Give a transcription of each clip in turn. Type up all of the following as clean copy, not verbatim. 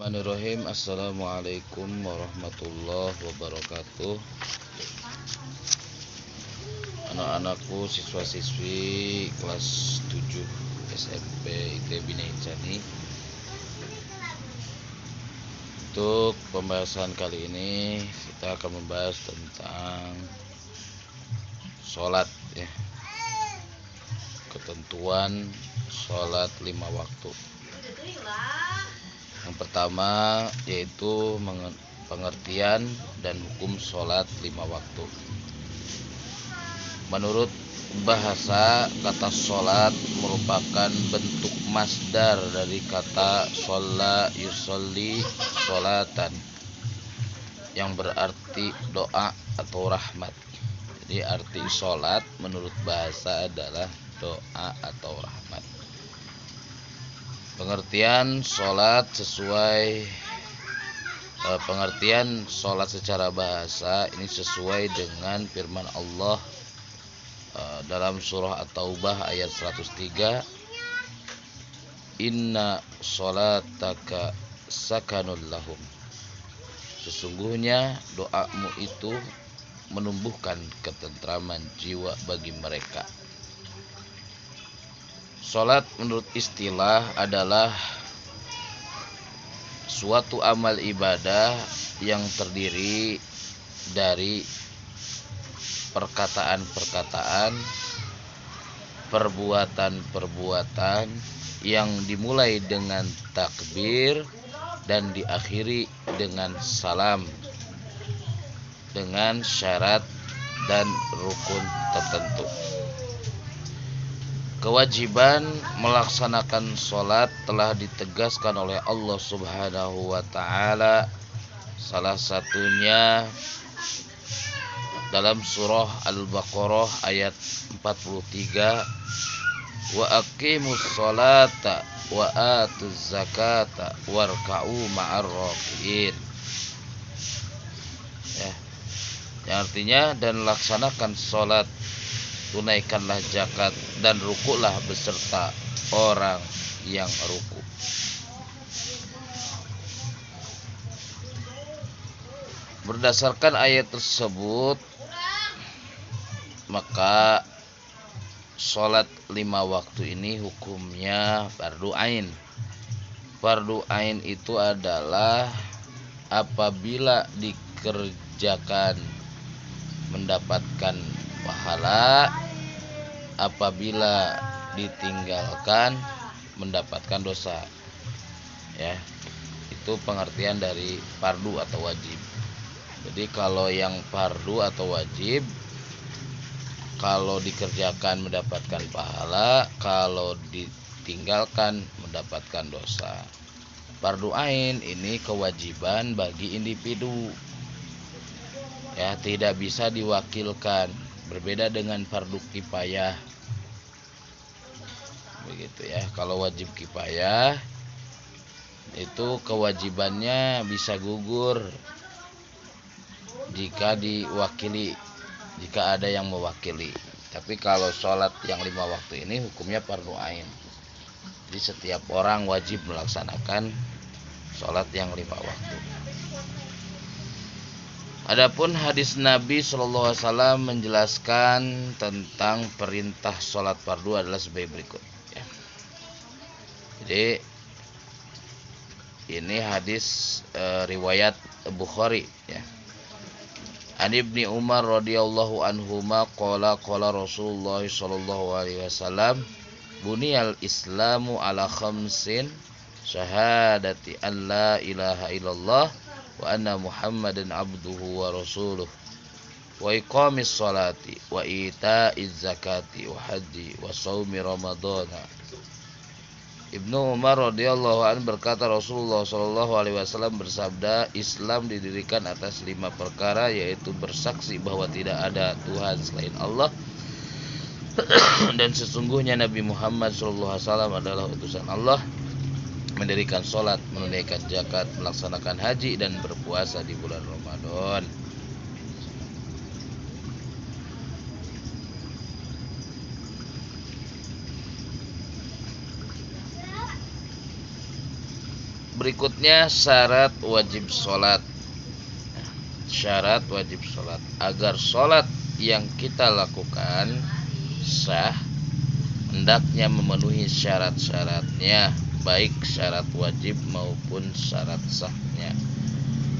Bismillahirrahmanirrahim. Assalamualaikum warahmatullahi wabarakatuh. Anak-anakku, siswa-siswi kelas 7 SMP IT Bina Icani. Untuk pembahasan kali ini kita akan membahas tentang sholat ya. Ketentuan sholat 5 waktu. Yang pertama yaitu pengertian dan hukum sholat 5 waktu. Menurut bahasa, kata sholat merupakan bentuk masdar dari kata sholla yusolli sholatan, yang berarti doa atau rahmat. Jadi arti sholat menurut bahasa adalah doa atau rahmat. Pengertian sholat secara bahasa ini sesuai dengan firman Allah dalam surah At-Taubah ayat 103, Inna sholataka sakanul lahum. Sesungguhnya doamu itu menumbuhkan ketentraman jiwa bagi mereka. Sholat menurut istilah adalah suatu amal ibadah yang terdiri dari perkataan-perkataan, perbuatan-perbuatan yang dimulai dengan takbir dan diakhiri dengan salam, dengan syarat dan rukun tertentu. Kewajiban melaksanakan sholat telah ditegaskan oleh Allah Subhanahu wa ta'ala. Salah satunya dalam surah Al-Baqarah ayat 43, wa aqimus sholata wa atuz zakata warka'u ma'ar rakiin. Ya, yang artinya dan laksanakan sholat, tunaikanlah zakat dan rukuklah beserta orang yang ruku. Berdasarkan ayat tersebut, maka sholat 5 waktu ini hukumnya fardu ain. Fardu ain itu adalah apabila dikerjakan mendapatkan pahala, apabila ditinggalkan mendapatkan dosa. Ya, itu pengertian dari fardu atau wajib. Jadi kalau yang fardu atau wajib, kalau dikerjakan mendapatkan pahala, kalau ditinggalkan mendapatkan dosa. Fardu ain ini kewajiban bagi individu. Ya, tidak bisa diwakilkan. Berbeda dengan fardu kifayah. Begitu ya. Kalau wajib kifayah itu kewajibannya bisa gugur jika ada yang mewakili. Tapi kalau sholat yang 5 waktu ini hukumnya fardu ain. Jadi setiap orang wajib melaksanakan sholat yang 5 waktu. Adapun hadis Nabi SAW menjelaskan tentang perintah sholat fardu adalah sebagai berikut. Ya. Jadi ini hadis riwayat Bukhari. Ya. An Ibni Umar radhiyallahu anhuma qala Rasulullah sallallahu alaihi wasallam, buniyal islamu ala khamsin, syahadati an la ilaha illallah wa anna muhammadan abduhu wa rasuluh, wa iqamis salati wa ita'iz zakati wa haji wa shaumi ramadhana. Ibnu Umar radhiyallahu anhu berkata, Rasulullah sallallahu alaihi wasallam bersabda, Islam didirikan atas 5 perkara, yaitu bersaksi bahwa tidak ada Tuhan selain Allah dan sesungguhnya Nabi Muhammad sallallahu alaihi wasallam adalah utusan Allah, mendirikan sholat, menunaikan zakat, melaksanakan haji dan berpuasa di bulan Ramadan. berikutnya syarat wajib sholat. Syarat wajib sholat. Agar sholat yang kita lakukan sah, hendaknya memenuhi syarat-syaratnya, baik syarat wajib maupun syarat sahnya.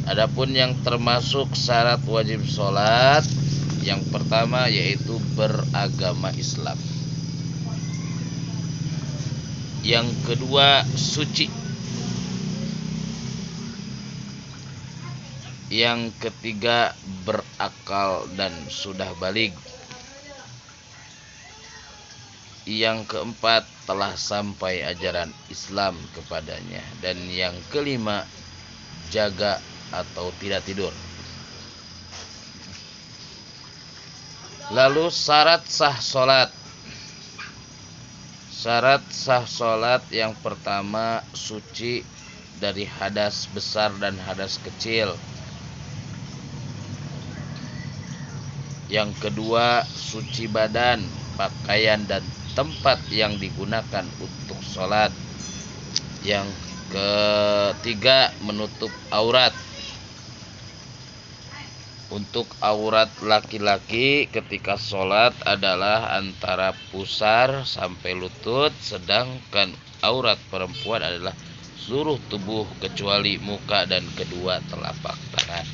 Adapun yang termasuk syarat wajib sholat, yang pertama yaitu beragama Islam. Yang kedua suci. Yang ketiga berakal dan sudah baligh. Yang keempat telah sampai ajaran Islam kepadanya. Dan yang kelima jaga atau tidak tidur. Lalu syarat sah sholat. Syarat sah sholat yang pertama suci dari hadas besar dan hadas kecil. Yang kedua suci badan, pakaian dan tempat yang digunakan untuk sholat. Yang ketiga menutup aurat. Untuk aurat laki-laki ketika sholat adalah antara pusar sampai lutut, sedangkan aurat perempuan adalah seluruh tubuh kecuali muka dan kedua telapak tangan.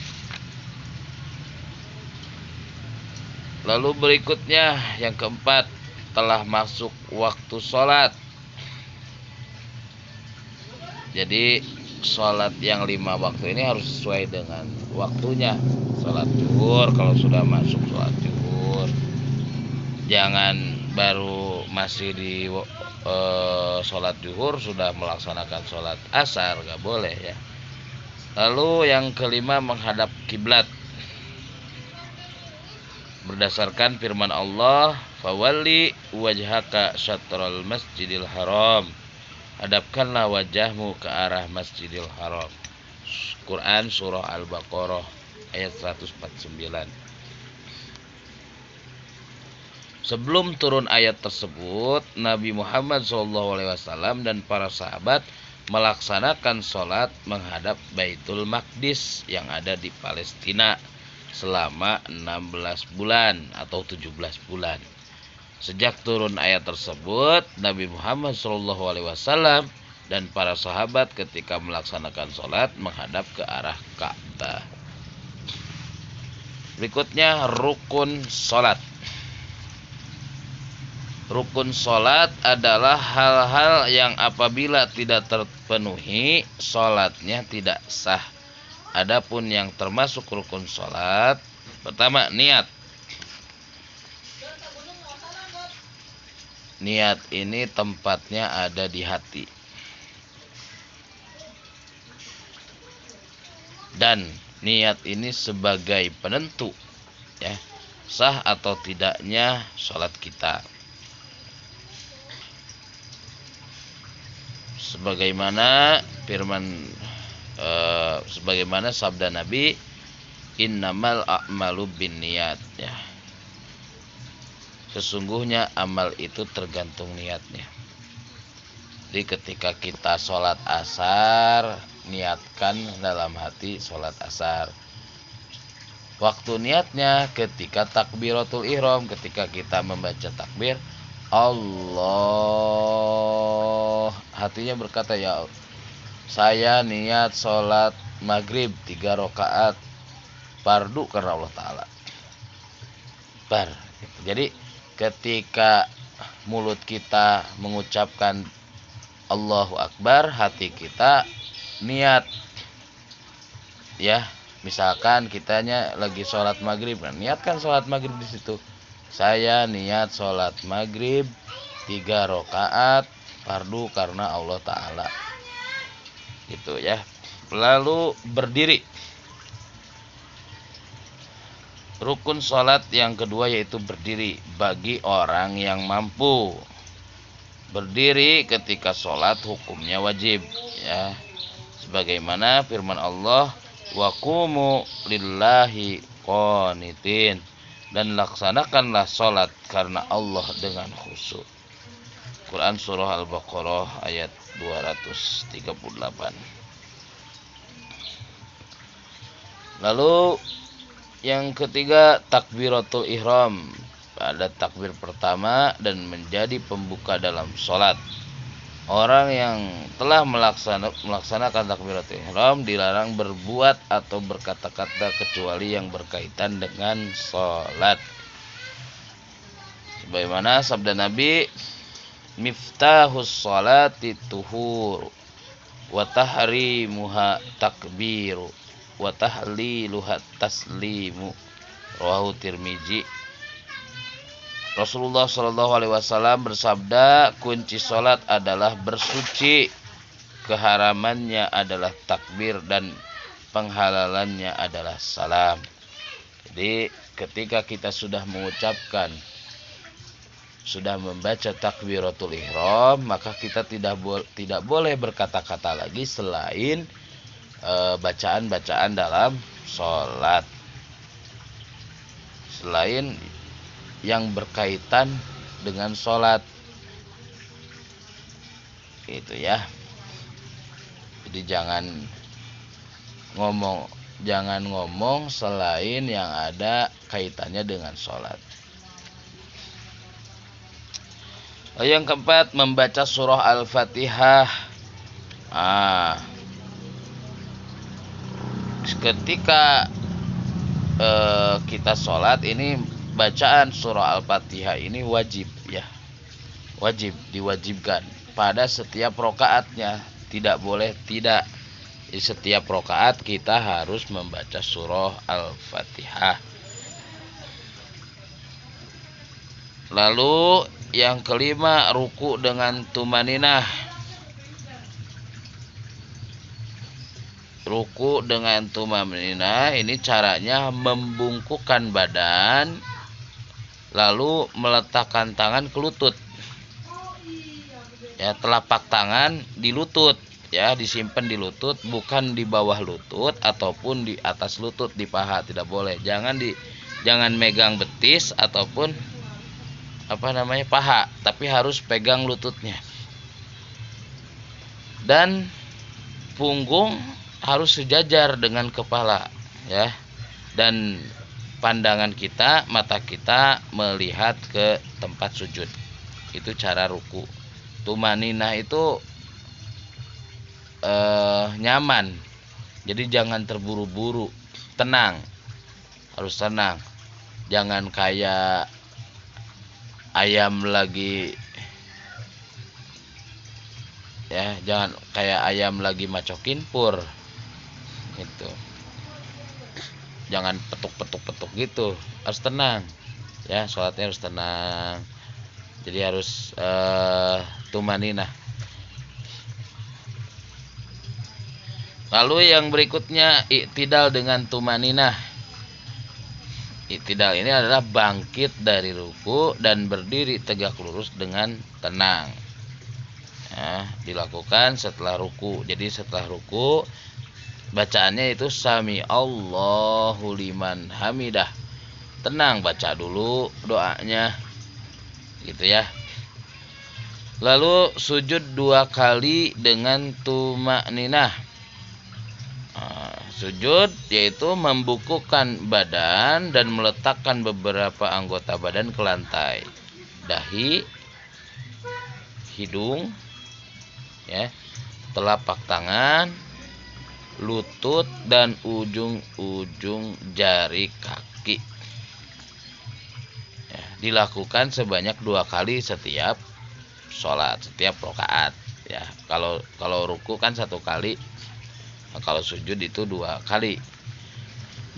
Lalu berikutnya yang keempat, telah masuk waktu sholat. Jadi sholat yang 5 waktu ini harus sesuai dengan waktunya. Sholat zuhur kalau sudah masuk sholat zuhur. Jangan baru masih di sholat zuhur sudah melaksanakan sholat asar, gak boleh ya. Lalu yang kelima menghadap kiblat. Berdasarkan firman Allah, "Fawalli wajhaka syatral masjidil haram." Hadapkanlah wajahmu ke arah Masjidil Haram. Quran surah Al-Baqarah ayat 149. Sebelum turun ayat tersebut, Nabi Muhammad SAW dan para sahabat melaksanakan sholat menghadap Baitul Maqdis yang ada di Palestina selama 16 bulan atau 17 bulan. Sejak turun ayat tersebut, Nabi Muhammad SAW dan para sahabat ketika melaksanakan sholat menghadap ke arah Ka'bah. Berikutnya rukun sholat. Rukun sholat adalah hal-hal yang apabila tidak terpenuhi, sholatnya tidak sah. Adapun yang termasuk rukun sholat, pertama niat. Niat ini tempatnya ada di hati. Dan niat ini sebagai penentu ya, sah atau tidaknya sholat kita. Sebagaimana sebagaimana sabda Nabi, innamal a'malu binniyat ya. Sesungguhnya amal itu tergantung niatnya. Jadi ketika kita sholat asar, niatkan dalam hati sholat asar. Waktu niatnya ketika takbiratul ihram, ketika kita membaca takbir Allah, hatinya berkata, ya saya niat sholat maghrib 3 rakaat fardu karena Allah Ta'ala. Jadi ketika mulut kita mengucapkan Allahu Akbar, hati kita niat ya. Misalkan kitanya lagi sholat maghrib, niatkan sholat maghrib di situ. Saya niat sholat maghrib 3 rakaat fardu karena Allah Ta'ala. Gitu ya. Lalu berdiri. Rukun sholat yang kedua yaitu berdiri bagi orang yang mampu. Berdiri ketika sholat hukumnya wajib ya. Sebagaimana firman Allah, wa qumu lillahi qanitin, dan laksanakanlah sholat karena Allah dengan khusyuk. Quran surah Al-Baqarah ayat 238. Lalu yang ketiga takbiratul ihram, pada takbir pertama dan menjadi pembuka dalam sholat. Orang yang telah melaksanakan takbiratul ihram dilarang berbuat atau berkata-kata kecuali yang berkaitan dengan sholat. Sebagaimana sabda Nabi, miftahus sholati tuhur wa tahrimuha takbiru wa tahliluha taslimu, rawahu Tirmizi. Rasulullah Shallallahu Alaihi Wasallam bersabda, kunci sholat adalah bersuci, keharamannya adalah takbir dan penghalalannya adalah salam. Jadi ketika kita sudah mengucapkan, sudah membaca takbiratul ihram, maka kita tidak boleh berkata-kata lagi selain bacaan-bacaan dalam sholat, selain yang berkaitan dengan sholat, gitu ya. Jadi jangan ngomong selain yang ada kaitannya dengan sholat. Yang keempat, membaca surah Al-Fatihah. Ketika kita sholat ini, bacaan surah Al-Fatihah ini wajib ya, diwajibkan pada setiap rokaatnya, tidak boleh tidak. Di setiap rokaat kita harus membaca surah Al-Fatihah. Lalu yang kelima, ruku dengan tumaninah. Ruku dengan tumaninah ini caranya membungkukkan badan, lalu meletakkan tangan ke lutut. Ya, telapak tangan di lutut, ya, disimpan di lutut, bukan di bawah lutut ataupun di atas lutut, di paha, tidak boleh. Jangan megang betis ataupun paha, tapi harus pegang lututnya. Dan punggung harus sejajar dengan kepala, ya. Dan pandangan kita, mata kita melihat ke tempat sujud. Itu cara ruku. Tumaninah itu nyaman. Jadi jangan terburu-buru, tenang. Harus tenang. Jangan kayak ayam lagi, ya, jangan kayak ayam lagi macokin pur. Gitu. Jangan petuk gitu, harus tenang ya, sholatnya harus tenang. Jadi harus tumaninah. Lalu yang berikutnya, i'tidal dengan tumaninah. I'tidal ini adalah bangkit dari ruku dan berdiri tegak lurus dengan tenang. Nah, dilakukan setelah ruku. Jadi setelah ruku, bacaannya itu sami Allahu liman hamidah. Tenang, baca dulu doanya, gitu ya. Lalu sujud 2 kali dengan tumakninah. Sujud yaitu membungkukkan badan dan meletakkan beberapa anggota badan ke lantai. Dahi, hidung, ya, telapak tangan, lutut dan ujung-ujung jari kaki. Ya, dilakukan sebanyak 2 kali setiap sholat, setiap rokaat. Ya, kalau ruku kan 1 kali, kalau sujud itu 2 kali.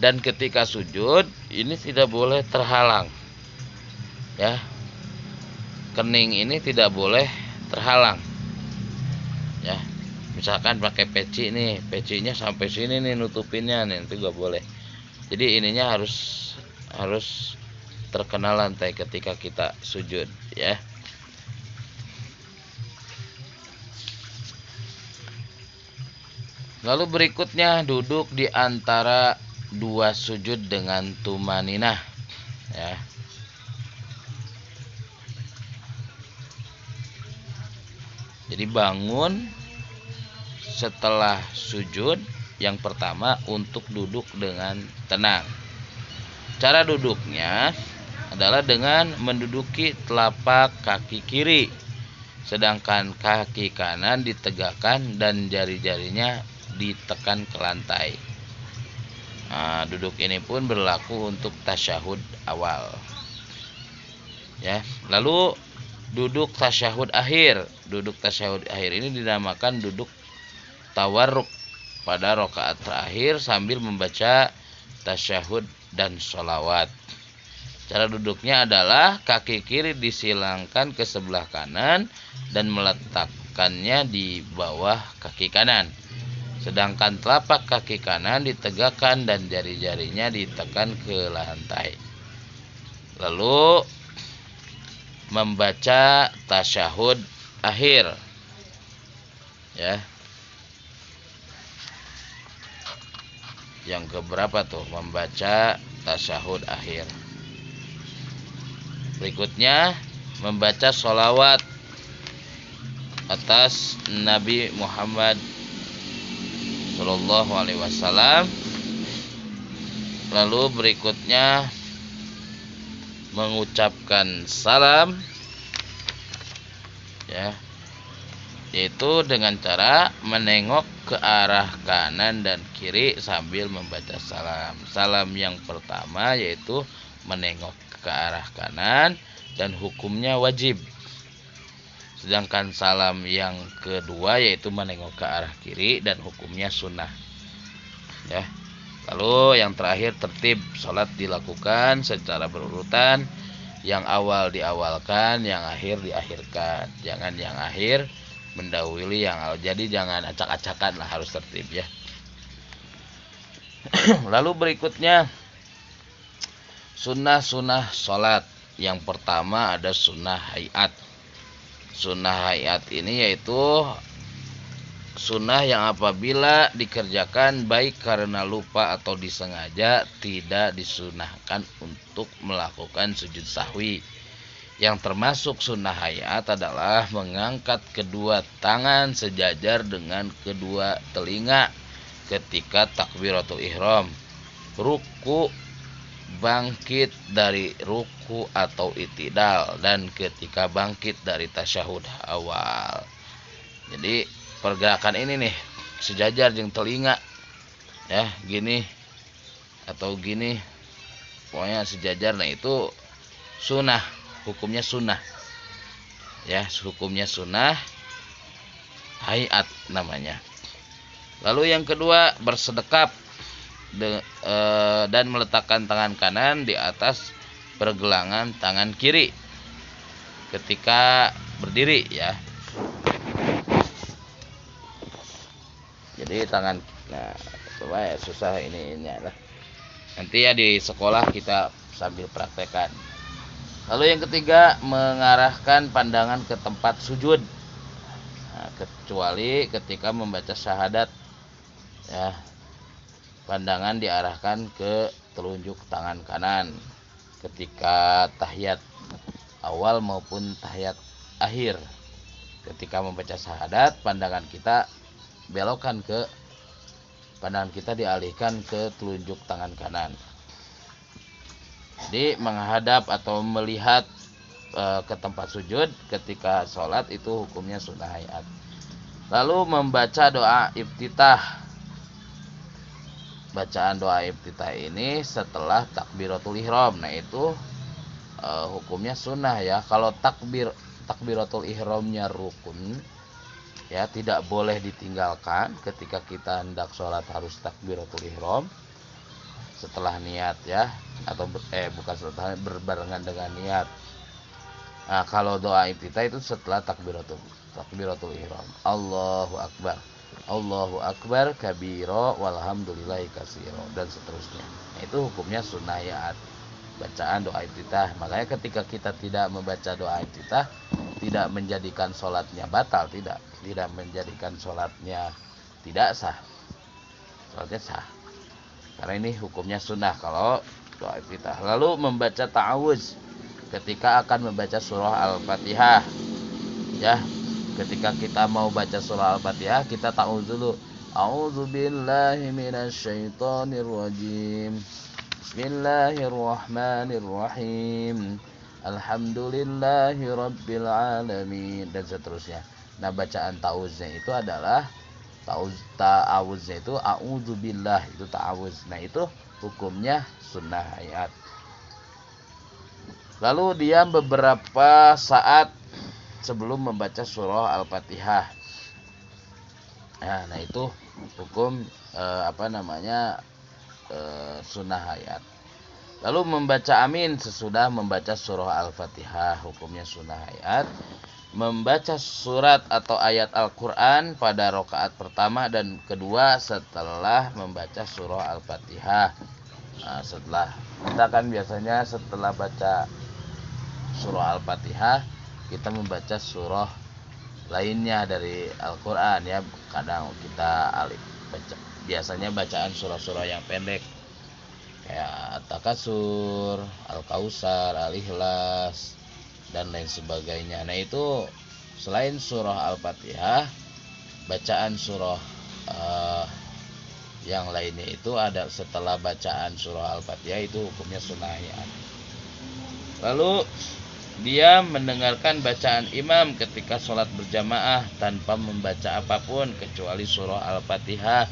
Dan ketika sujud ini tidak boleh terhalang. Ya, kening ini tidak boleh terhalang. Ya. Misalkan pakai peci nih, pecinya sampai sini nih nutupinnya nih, itu gak boleh. Jadi ininya harus terkena lantai ketika kita sujud, ya. Lalu berikutnya duduk di antara 2 sujud dengan tumaninah, ya. Jadi bangun setelah sujud, Yang pertama, untuk duduk dengan tenang. Cara duduknya adalah dengan menduduki telapak kaki kiri, sedangkan kaki kanan ditegakkan dan jari-jarinya ditekan ke lantai. Nah, duduk ini pun berlaku untuk tasyahud awal. Ya, lalu duduk tasyahud akhir. Duduk tasyahud akhir ini dinamakan duduk tawarruk pada rakaat terakhir sambil membaca tasyahud dan sholawat. Cara duduknya adalah kaki kiri disilangkan ke sebelah kanan dan meletakkannya di bawah kaki kanan. Sedangkan telapak kaki kanan ditegakkan dan jari-jarinya ditekan ke lantai. Lalu membaca tasyahud akhir. Ya. Yang keberapa tuh? Membaca tasyahud akhir. Berikutnya membaca sholawat atas Nabi Muhammad Sallallahu Alaihi Wasallam. Lalu berikutnya mengucapkan salam, ya, yaitu dengan cara menengok ke arah kanan dan kiri sambil membaca salam. Salam yang pertama yaitu menengok ke arah kanan dan hukumnya wajib. Sedangkan salam yang kedua yaitu menengok ke arah kiri dan hukumnya sunnah. Ya. Lalu yang terakhir tertib sholat dilakukan secara berurutan. Yang awal diawalkan, yang akhir diakhirkan. Jangan yang akhir mendahului yang awal. Jadi jangan acak-acakan lah, harus tertib ya. Lalu berikutnya sunnah-sunnah sholat. Yang pertama ada sunnah hayat. Sunnah hayat ini yaitu sunnah yang apabila dikerjakan baik karena lupa atau disengaja tidak disunahkan untuk melakukan sujud sahwi. Yang termasuk sunnah hayat adalah mengangkat kedua tangan sejajar dengan kedua telinga ketika takbiratul ihram, ruku, bangkit dari ruku atau itidal, dan ketika bangkit dari tasyahud awal. Jadi pergerakan ini nih sejajar dengan telinga, ya, gini atau gini, pokoknya sejajar. Nah itu sunnah, hukumnya sunnah, ya, hukumnya sunnah hayat namanya. Lalu yang kedua bersedekap dan meletakkan tangan kanan di atas pergelangan tangan kiri ketika berdiri, ya. Jadi tangan, nah coba ya, susah ini lah. Nanti ya di sekolah kita sambil praktekkan. Lalu yang ketiga mengarahkan pandangan ke tempat sujud, nah, kecuali ketika membaca syahadat, ya. Pandangan diarahkan ke telunjuk tangan kanan ketika tahiyat awal maupun tahiyat akhir. Ketika membaca syahadat, pandangan kita dialihkan ke telunjuk tangan kanan. Jadi menghadap atau melihat ke tempat sujud ketika sholat itu hukumnya sunnah hayat. Lalu membaca doa iftitah. Bacaan doa iftitah ini setelah takbiratul ihram. Nah itu hukumnya sunnah, ya. Kalau takbiratul ihramnya rukun, ya, tidak boleh ditinggalkan. Ketika kita hendak sholat harus takbiratul ihram setelah niat, ya, atau bukan setelah, berbarengan dengan niat. Nah kalau doa iftitah itu setelah takbiratul ihram. Allahu akbar, Allahu akbar kabiro walhamdulillahi katsiro, dan seterusnya. Nah, itu hukumnya sunnah hayat, bacaan doa iftitah. Makanya ketika kita tidak membaca doa iftitah tidak menjadikan sholatnya batal, tidak menjadikan sholatnya tidak sah. Sholatnya sah. Karena ini hukumnya sunnah kalau doa iftitah. Lalu membaca ta'awuz ketika akan membaca surah Al-Fatihah. Ya, ketika kita mau baca surah Al-Fatihah kita ta'awuz dulu. A'udzu billahi minasyaitonir rajim. Bismillahirrahmanirrahim. Alhamdulillahi rabbil alamin, dan seterusnya. Nah, bacaan ta'awuznya itu adalah ta'awuznya itu a'udzubillah, itu ta'awuz. Nah, itu hukumnya sunnah hayat. Lalu diam beberapa saat sebelum membaca surah Al-Fatihah. Nah, itu hukum sunnah hayat. Lalu membaca amin sesudah membaca surah Al-Fatihah, hukumnya sunnah hayat. Membaca surat atau ayat Al-Quran pada rakaat pertama dan kedua setelah membaca surah Al-Fatihah. Nah, setelah kita kan biasanya setelah baca surah Al-Fatihah kita membaca surah lainnya dari Al-Quran ya. Kadang kita biasanya bacaan surah-surah yang pendek kayak At-Takasur, Al-Kausar, Al-Ikhlas, dan lain sebagainya. Nah, itu selain surah Al-Fatihah, bacaan surah yang lainnya itu ada setelah bacaan surah Al-Fatihah, itu hukumnya sunnah hayat. Lalu dia mendengarkan bacaan imam ketika sholat berjamaah tanpa membaca apapun kecuali surah Al-Fatihah.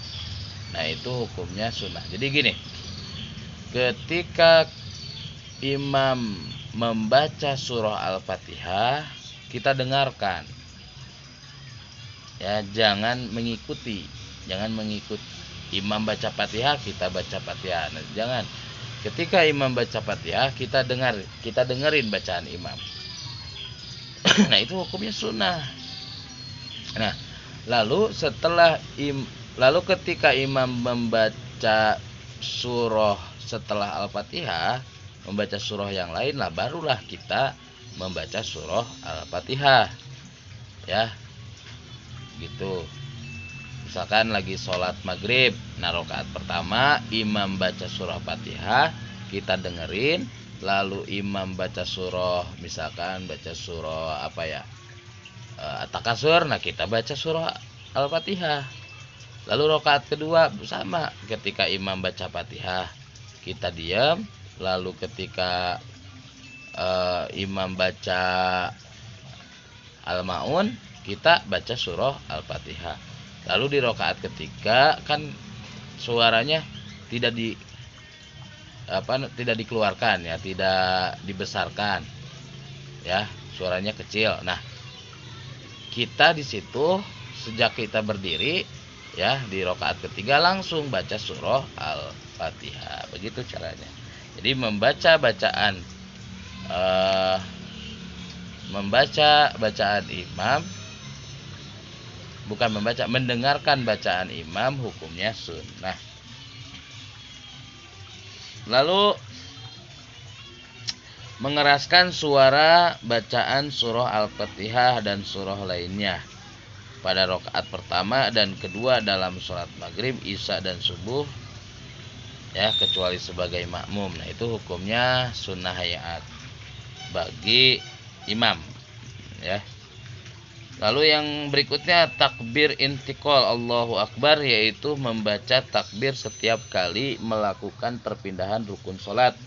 Nah, itu hukumnya sunnah. Jadi gini, ketika imam membaca surah Al-Fatihah, kita dengarkan. Ya, jangan mengikuti. Imam baca Fatihah, kita baca Fatihah. Nah, jangan. Ketika imam baca Fatihah, kita dengerin bacaan imam. Nah, itu hukumnya sunnah. Nah, lalu ketika imam membaca surah setelah Al-Fatihah, membaca surah yang lain lah, barulah kita membaca surah Al-Fatihah. Ya. Gitu. Misalkan lagi sholat maghrib, nah rakaat pertama imam baca surah Fatihah, kita dengerin. Lalu imam baca surah, misalkan baca surah At-Takasur, nah kita baca surah Al-Fatihah. Lalu rakaat kedua sama, ketika imam baca Fatihah kita diam. Lalu ketika imam baca Al-Maun, kita baca surah Al-Fatihah. Lalu di rakaat ketiga kan suaranya tidak dikeluarkan ya, tidak dibesarkan. Ya, suaranya kecil. Nah, kita di situ sejak kita berdiri ya, di rakaat ketiga langsung baca surah Al-Fatihah. Begitu caranya. Jadi membaca bacaan imam, mendengarkan bacaan imam, hukumnya sunnah. Lalu mengeraskan suara bacaan surah Al-Fatihah dan surah lainnya pada rakaat pertama dan kedua dalam sholat maghrib, isya dan subuh ya, kecuali sebagai makmum. Nah, itu hukumnya sunnah hayat bagi imam ya. Lalu yang berikutnya takbir intiqal Allahu Akbar, yaitu membaca takbir setiap kali melakukan perpindahan rukun sholat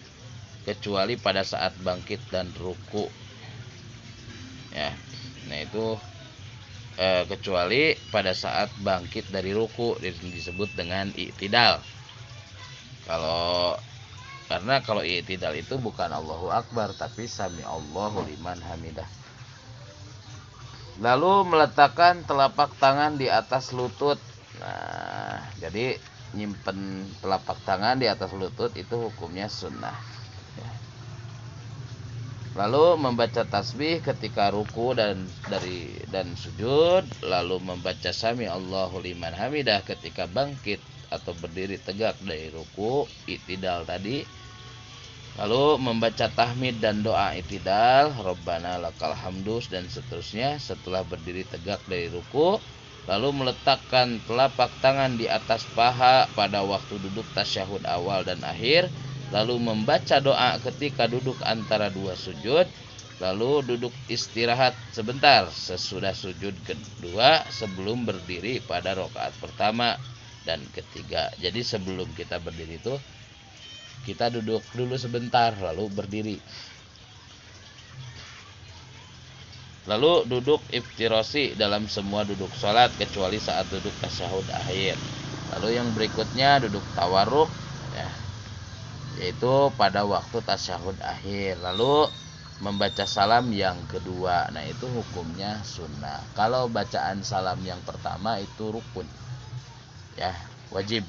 kecuali pada saat bangkit dan ruku ya. Nah, itu kecuali pada saat bangkit dari ruku, disebut dengan i'tidal. Karena kalau i'tidal itu bukan Allahu Akbar tapi sami Allahu liman hamidah. Lalu meletakkan telapak tangan di atas lutut. Nah, jadi nyimpen telapak tangan di atas lutut itu hukumnya sunnah. Lalu membaca tasbih ketika ruku dan sujud. Lalu membaca sami Allahu liman hamidah ketika bangkit atau berdiri tegak dari ruku, i'tidal tadi. Lalu membaca tahmid dan doa i'tidal, Rabbana lakal hamdu dan seterusnya setelah berdiri tegak dari ruku. Lalu meletakkan telapak tangan di atas paha pada waktu duduk tasyahud awal dan akhir. Lalu membaca doa ketika duduk antara dua sujud. Lalu duduk istirahat sebentar sesudah sujud kedua sebelum berdiri pada rakaat pertama dan ketiga. Jadi sebelum kita berdiri itu kita duduk dulu sebentar lalu berdiri. Lalu duduk iftirasi dalam semua duduk sholat kecuali saat duduk tasyahud akhir. Lalu yang berikutnya duduk tawarruk, ya, yaitu pada waktu tasyahud akhir. Lalu membaca salam yang kedua, nah itu hukumnya sunnah. Kalau bacaan salam yang pertama itu rukun, ya, wajib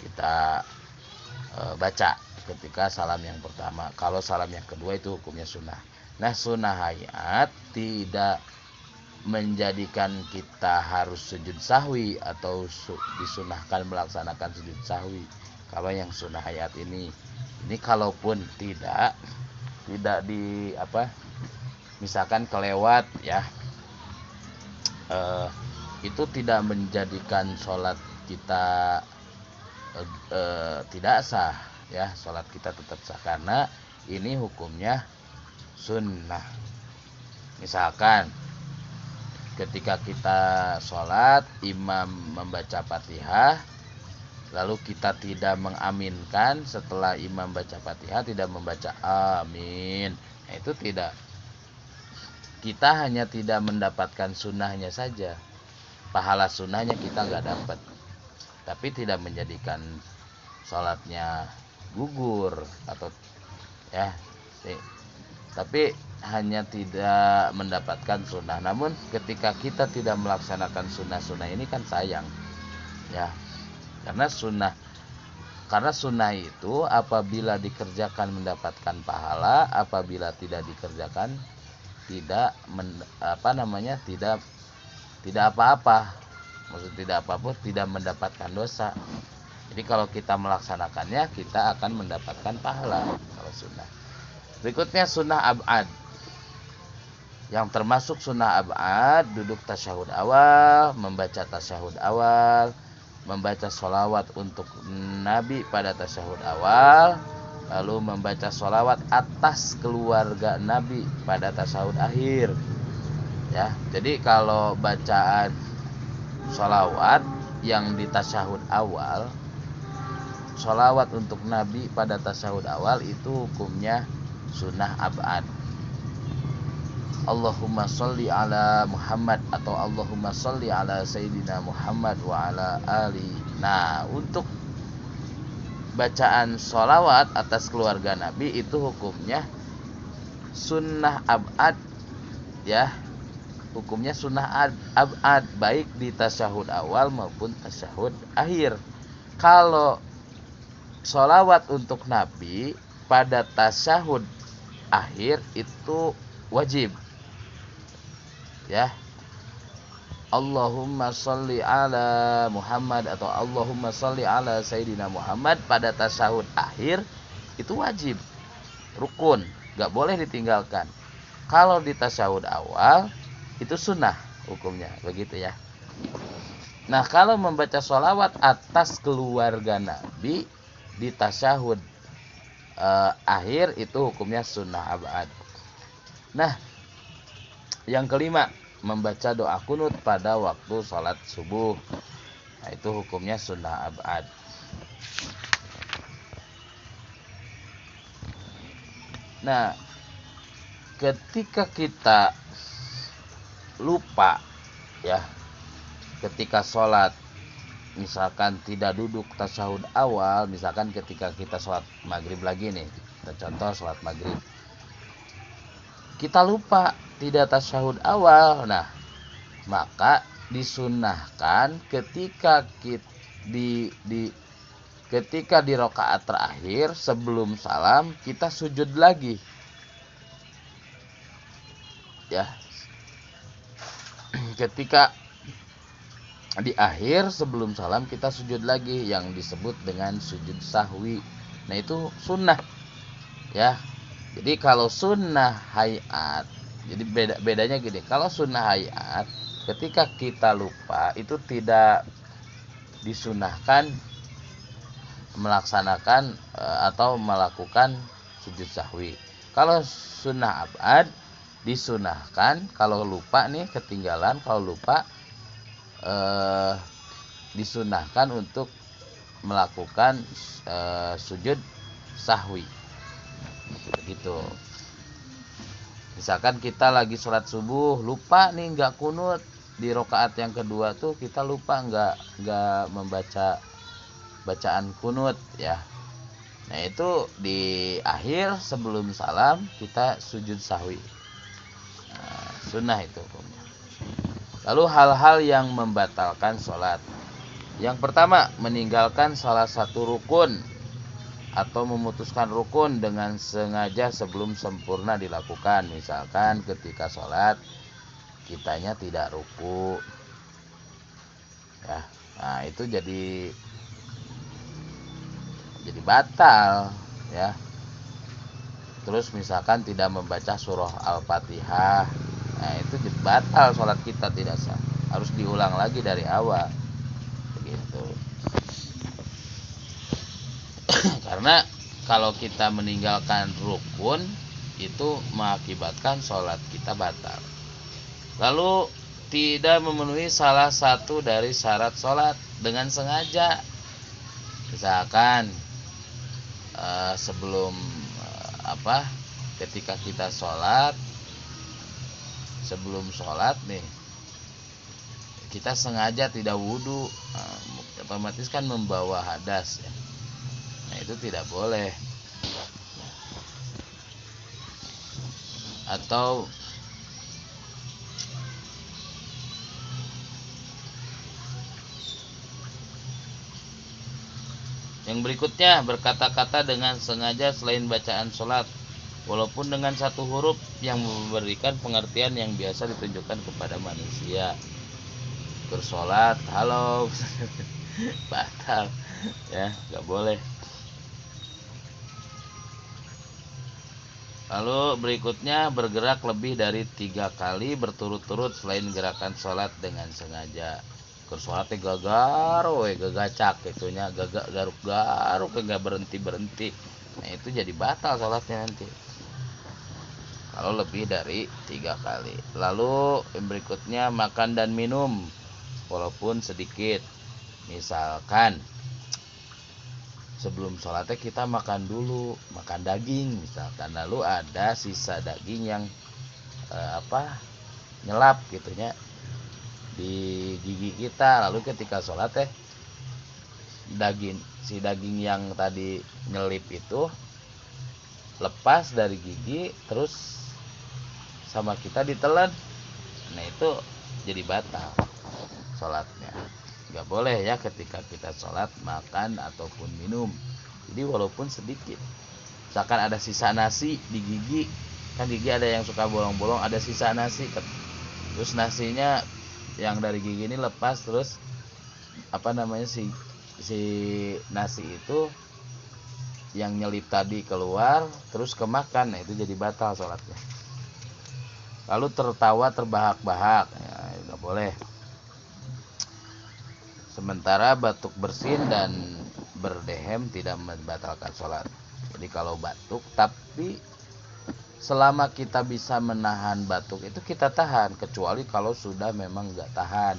kita baca ketika salam yang pertama. Kalau salam yang kedua itu hukumnya sunnah. Nah, sunnah hayat tidak menjadikan kita harus sujud sahwi atau disunahkan melaksanakan sujud sahwi. Kalau yang sunnah hayat ini kalaupun tidak di misalkan kelewat, ya, itu tidak menjadikan sholat kita tidak sah, ya, sholat kita tetap sah karena ini hukumnya sunnah. Misalkan ketika kita sholat imam membaca Fatihah lalu kita tidak mengaminkan setelah imam baca Fatihah, tidak membaca amin, nah, itu tidak, kita hanya tidak mendapatkan sunnahnya saja, pahala sunnahnya kita nggak dapat, tapi tidak menjadikan sholatnya gugur atau, ya, tapi hanya tidak mendapatkan sunnah. Namun ketika kita tidak melaksanakan sunnah-sunnah ini kan sayang, ya, karena sunnah itu apabila dikerjakan mendapatkan pahala, apabila tidak dikerjakan tidak tidak apa-apa, maksud tidak apa-apa, tidak mendapatkan dosa. Jadi kalau kita melaksanakannya kita akan mendapatkan pahala kalau sunnah. Berikutnya sunnah ab'ad. Yang termasuk sunnah ab'ad, duduk tasyahud awal, membaca tasyahud awal, membaca sholawat untuk Nabi pada tasyahud awal, lalu membaca sholawat atas keluarga Nabi pada tasyahud akhir. Ya, jadi kalau bacaan sholawat yang di tasyahud awal, sholawat untuk Nabi pada tasyahud awal itu hukumnya sunnah ab'ad. Allahumma sholli ala Muhammad atau Allahumma sholli ala Sayyidina Muhammad wa ala ali. Nah, untuk bacaan sholawat atas keluarga Nabi itu hukumnya sunnah ab'ad, ya, hukumnya sunnah ab'ad baik di tasyahud awal maupun tasyahud akhir. Kalau sholawat untuk Nabi pada tasyahud akhir itu wajib, ya, Allahumma sholli ala Muhammad atau Allahumma sholli ala Sayyidina Muhammad pada tasyahud akhir itu wajib, rukun, gak boleh ditinggalkan. Kalau di tasyahud awal itu sunnah hukumnya, begitu, ya. Nah, kalau membaca sholawat atas keluarga Nabi di tasyahud akhir itu hukumnya sunnah ab'ad. Nah, yang kelima, membaca doa kunut pada waktu sholat subuh. Nah, itu hukumnya sunnah ab'ad. Nah, ketika kita lupa, ya, ketika sholat misalkan tidak duduk tasyahud awal, misalkan ketika kita sholat maghrib lagi nih, kita contoh sholat maghrib, kita lupa tidak tasyahud awal, nah maka disunahkan ketika ketika di rakaat terakhir sebelum salam kita sujud lagi, ya, ketika di akhir sebelum salam kita sujud lagi yang disebut dengan sujud sahwi. Nah, itu sunnah, ya. Jadi kalau sunnah hayat, jadi bedanya gini, kalau sunnah hayat ketika kita lupa itu tidak disunahkan melaksanakan atau melakukan sujud sahwi. Kalau sunnah abad disunahkan kalau lupa nih, ketinggalan, kalau lupa disunahkan untuk melakukan sujud sahwi begitu. Misalkan kita lagi sholat subuh lupa nih nggak kunut di rokaat yang kedua tuh, kita lupa nggak membaca bacaan kunut ya. Nah itu di akhir sebelum salam kita sujud sahwi, sunnah itu. Lalu hal-hal yang membatalkan sholat. Yang pertama, meninggalkan salah satu rukun atau memutuskan rukun dengan sengaja sebelum sempurna dilakukan. Misalkan ketika sholat kitanya tidak ruku ya, nah itu jadi batal ya. Terus misalkan tidak membaca surah Al-Fatihah, nah itu jadi batal sholat kita, tidak sah, harus diulang lagi dari awal begitu. Karena kalau kita meninggalkan rukun itu mengakibatkan sholat kita batal. Lalu tidak memenuhi salah satu dari syarat sholat dengan sengaja. Misalkan sebelum ketika kita sholat, sebelum sholat nih kita sengaja tidak wudhu, otomatis kan membawa hadas ya. Nah itu tidak boleh. Atau yang berikutnya, berkata-kata dengan sengaja selain bacaan sholat, walaupun dengan satu huruf yang memberikan pengertian yang biasa ditunjukkan kepada manusia. Bersolat, halo, batal, ya, nggak boleh. Lalu berikutnya, bergerak lebih dari 3 kali berturut-turut selain gerakan sholat dengan sengaja. Sholatnya gagacak itunya, garuk-garuk, nggak berhenti. Nah itu jadi batal sholatnya nanti kalau lebih dari 3 kali. Lalu berikutnya, makan dan minum walaupun sedikit. Misalkan sebelum sholatnya kita makan dulu, makan daging misalkan, lalu ada sisa daging yang nyelap gitunya di gigi kita, lalu ketika sholat si daging yang tadi nyelip itu lepas dari gigi terus sama kita ditelan. Nah itu jadi batal sholatnya. Nggak boleh ya ketika kita sholat makan ataupun minum. Jadi walaupun sedikit, misalkan ada sisa nasi di gigi, kan gigi ada yang suka bolong-bolong, ada sisa nasi, terus nasinya yang dari gigi ini lepas, terus si nasi itu yang nyelip tadi keluar terus kemakan, nah itu jadi batal sholatnya. Lalu tertawa terbahak-bahak, ya, nggak boleh. Sementara batuk bersin dan berdehem tidak membatalkan sholat. Jadi kalau batuk, tapi selama kita bisa menahan batuk itu kita tahan, kecuali kalau sudah memang nggak tahan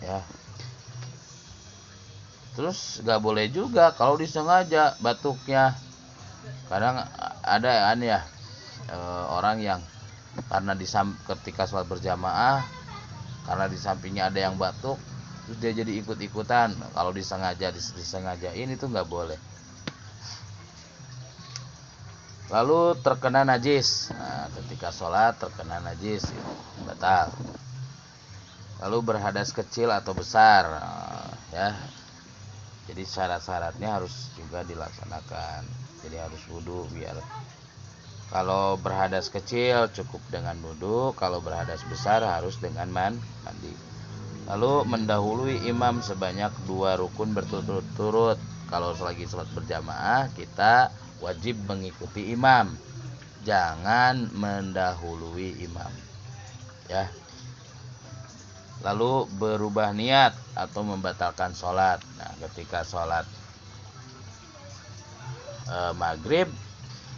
ya. Terus nggak boleh juga kalau disengaja batuknya. Kadang ada orang yang karena ketika sholat berjamaah, karena di sampingnya ada yang batuk, terus dia jadi ikut-ikutan. Kalau disengajain itu nggak boleh. Lalu terkena najis, nah, ketika sholat terkena najis batal. Lalu berhadas kecil atau besar, ya. Jadi syarat-syaratnya harus juga dilaksanakan. Jadi harus wudhu biar. Kalau berhadas kecil cukup dengan wudhu, kalau berhadas besar harus dengan mandi. Lalu mendahului imam sebanyak 2 rukun berturut-turut. Kalau lagi sholat berjamaah kita wajib mengikuti imam, jangan mendahului imam ya. Lalu berubah niat atau membatalkan sholat. Nah ketika sholat maghrib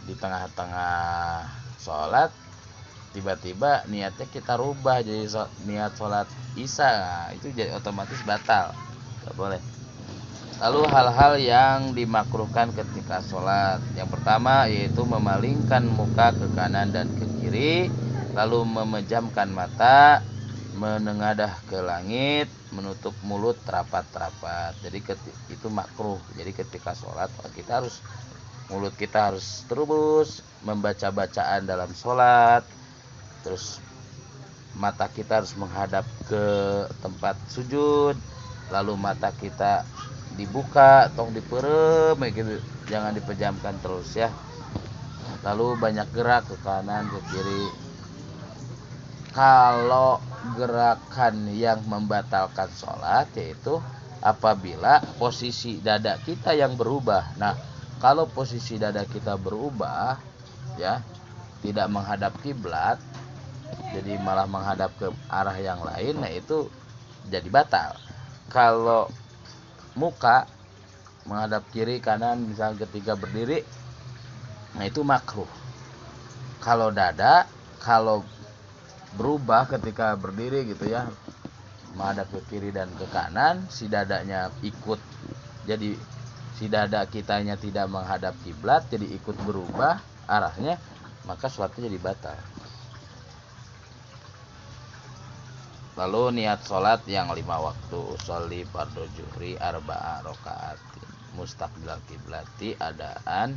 di tengah-tengah sholat tiba-tiba niatnya kita rubah jadi niat sholat isya, nah, itu jadi otomatis batal, nggak boleh. Lalu hal-hal yang dimakruhkan ketika sholat, yang pertama yaitu memalingkan muka ke kanan dan ke kiri, lalu memejamkan mata, menengadah ke langit, menutup mulut rapat-rapat. Jadi itu makruh. Jadi ketika sholat kita harus, mulut kita harus terus membaca bacaan dalam sholat, terus mata kita harus menghadap ke tempat sujud, lalu mata kita dibuka, tong diperem gitu, jangan dipejamkan terus ya. Lalu banyak gerak ke kanan ke kiri. Kalau gerakan yang membatalkan sholat yaitu apabila posisi dada kita yang berubah. Nah, kalau posisi dada kita berubah ya, tidak menghadap kiblat, jadi malah menghadap ke arah yang lain, nah itu jadi batal. Kalau muka menghadap kiri kanan misalnya ketika berdiri, nah itu makruh. Kalau dada, kalau berubah ketika berdiri gitu ya, menghadap ke kiri dan ke kanan, si dadanya ikut, jadi si dada kitanya tidak menghadap kiblat, jadi ikut berubah arahnya, maka sholatnya jadi batal. Lalu niat sholat yang 5 waktu, sholli fardhu zuhri arba'a rakaat mustaqbilal kiblati adaan,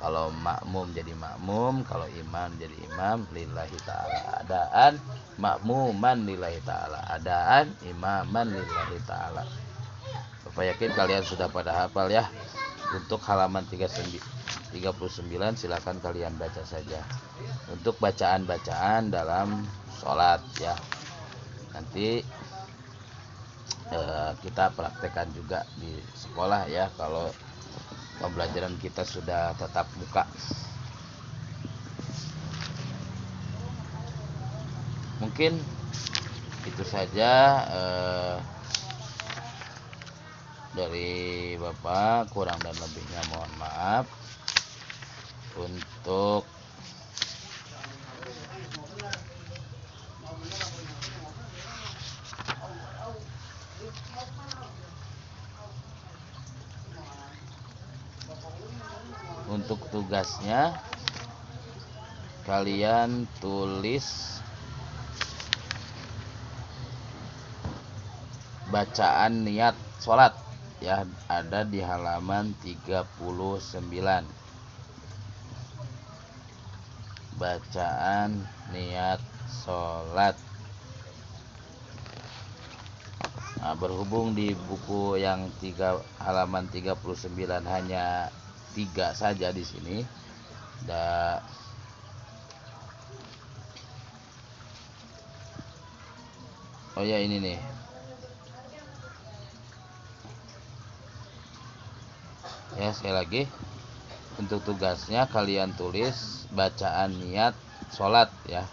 kalau makmum jadi makmum, kalau imam jadi imam, lillahi ta'ala adaan, makmuman lillahi ta'ala adaan, imaman lillahi ta'ala. Bapak yakin kalian sudah pada hafal ya. Untuk halaman 39 silakan kalian baca saja. Untuk bacaan-bacaan dalam sholat ya. Nanti kita praktekkan juga di sekolah ya, kalau pembelajaran kita sudah tatap muka. Mungkin itu saja dari Bapak, kurang dan lebihnya mohon maaf. Untuk tugasnya kalian tulis bacaan niat sholat ya, ada di halaman 39. Bacaan niat sholat. Nah, berhubung di buku yang halaman 39 hanya 3 saja di sini. Oh ya, ini nih. Ya, sekali lagi. Untuk tugasnya kalian tulis bacaan niat sholat ya.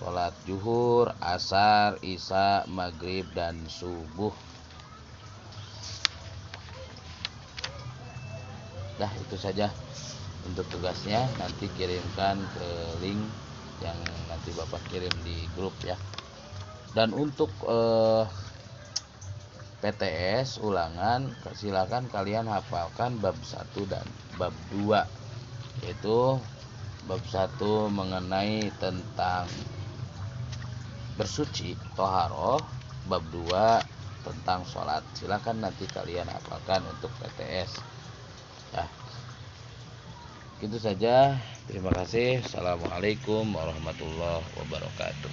Sholat zuhur, asar, isya, maghrib, dan subuh. Dah, itu saja untuk tugasnya. Nanti kirimkan ke link yang nanti Bapak kirim di grup ya. Dan untuk PTS ulangan, silakan kalian hafalkan bab 1 dan bab 2, yaitu bab 1 mengenai tentang bersuci, toharoh, bab 2 tentang sholat. Silakan nanti kalian hafalkan untuk PTS ya. Itu saja, terima kasih. Assalamualaikum warahmatullahi wabarakatuh.